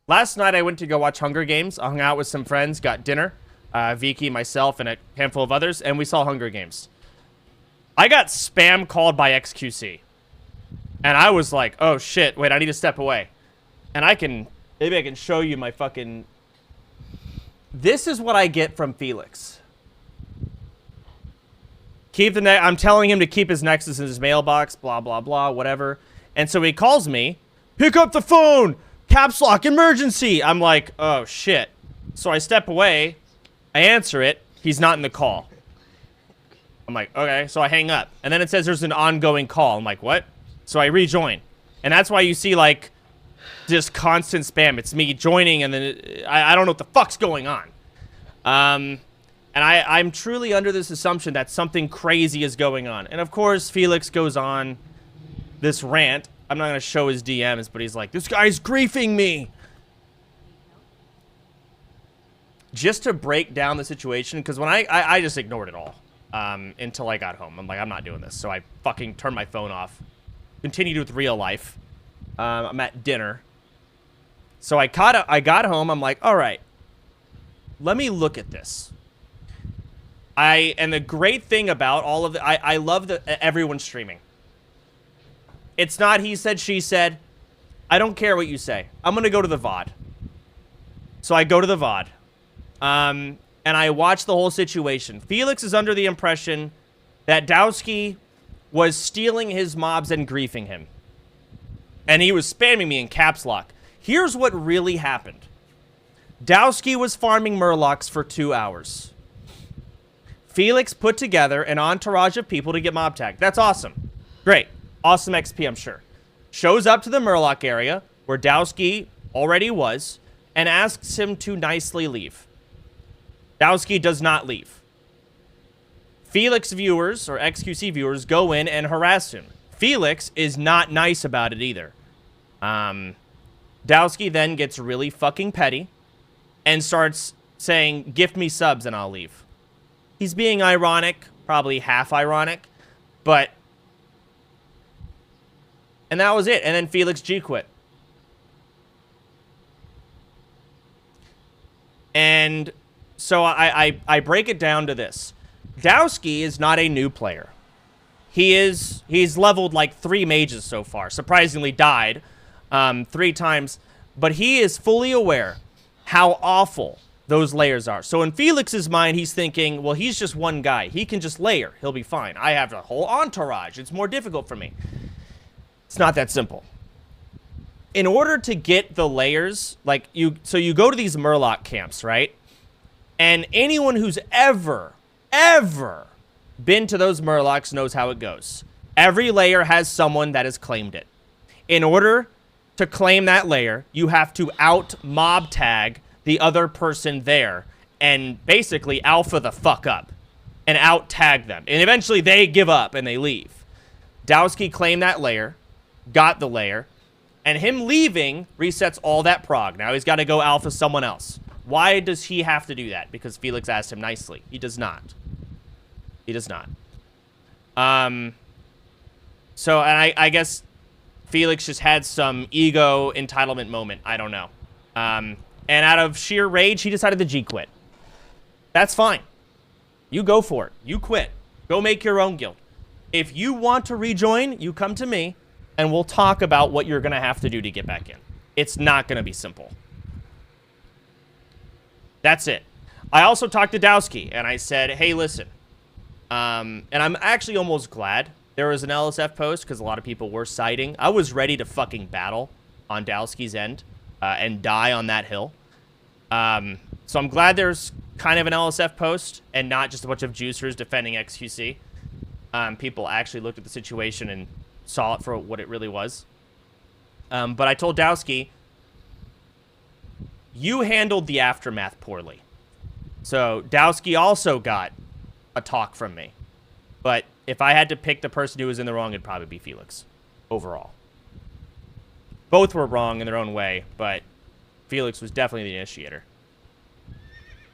Last night I went to go watch Hunger Games. I hung out with some friends, got dinner. Vicky, myself, and a handful of others, and we saw Hunger Games. I got spam called by xQc. And I was like, oh shit, wait, I need to step away. And maybe I can show you my fucking... This is what I get from Felix. I'm telling him to keep his Nexus in his mailbox, blah, blah, blah, whatever. And so he calls me, pick up the phone, caps lock, emergency. I'm like, oh shit. So I step away, I answer it, he's not in the call. I'm like, okay, so I hang up. And then it says there's an ongoing call. I'm like, what? So I rejoin. And that's why you see, like, just constant spam. It's me joining, and then I don't know what the fuck's going on. And I'm truly under this assumption that something crazy is going on. And, of course, Felix goes on this rant. I'm not going to show his DMs, but he's like, this guy's griefing me. Just to break down the situation, because when I just ignored it all until I got home. I'm like, I'm not doing this. So I fucking turned my phone off. Continued with real life. I'm at dinner. So I got home. I'm like, all right, let me look at this. And the great thing about all of the, I love that everyone's streaming. It's not he said, she said. I don't care what you say. I'm going to go to the VOD. So I go to the VOD. And I watch the whole situation. Felix is under the impression that Dowski was stealing his mobs and griefing him. And he was spamming me in caps lock. Here's what really happened. Dowski was farming murlocs for 2 hours. Felix put together an entourage of people to get mob tagged. That's awesome. Great. Awesome XP, I'm sure. Shows up to the murloc area, where Dowski already was, and asks him to nicely leave. Dowski does not leave. Felix viewers, or xQc viewers, go in and harass him. Felix is not nice about it either. Dowski then gets really fucking petty and starts saying, gift me subs and I'll leave. He's being ironic, probably half ironic, but... And that was it. And then Felix G-quit. And so I break it down to this. Dowski is not a new player. He's leveled like 3 mages so far. Surprisingly died 3 times. But he is fully aware how awful those layers are. So in Felix's mind, he's thinking, well, he's just one guy. He can just layer. He'll be fine. I have a whole entourage. It's more difficult for me. It's not that simple. In order to get the layers, like so you go to these Murloc camps, right? And anyone who's ever been to those Murlocs knows how it goes. Every layer has someone that has claimed it. In order to claim that layer, you have to out-mob tag the other person there and basically alpha the fuck up and out-tag them. And eventually they give up and they leave. Dowski claimed that layer, got the layer, and him leaving resets all that prog. Now he's got to go alpha someone else. Why does he have to do that? Because Felix asked him nicely. He does not. He does not. So, and I guess Felix just had some ego entitlement moment. I don't know. And out of sheer rage, he decided to G-quit. That's fine. You go for it. You quit. Go make your own guild. If you want to rejoin, you come to me, and we'll talk about what you're going to have to do to get back in. It's not going to be simple. That's it. I also talked to Dowski, and I said, hey, listen. And I'm actually almost glad there was an LSF post, because a lot of people were siding. I was ready to fucking battle on Dowski's end and die on that hill. So I'm glad there's kind of an LSF post and not just a bunch of juicers defending xQc. People actually looked at the situation and saw it for what it really was. But I told Dowski, you handled the aftermath poorly. So Dowski also got a talk from me. But if I had to pick the person who was in the wrong, it'd probably be Felix overall. Both were wrong in their own way, but Felix was definitely the initiator.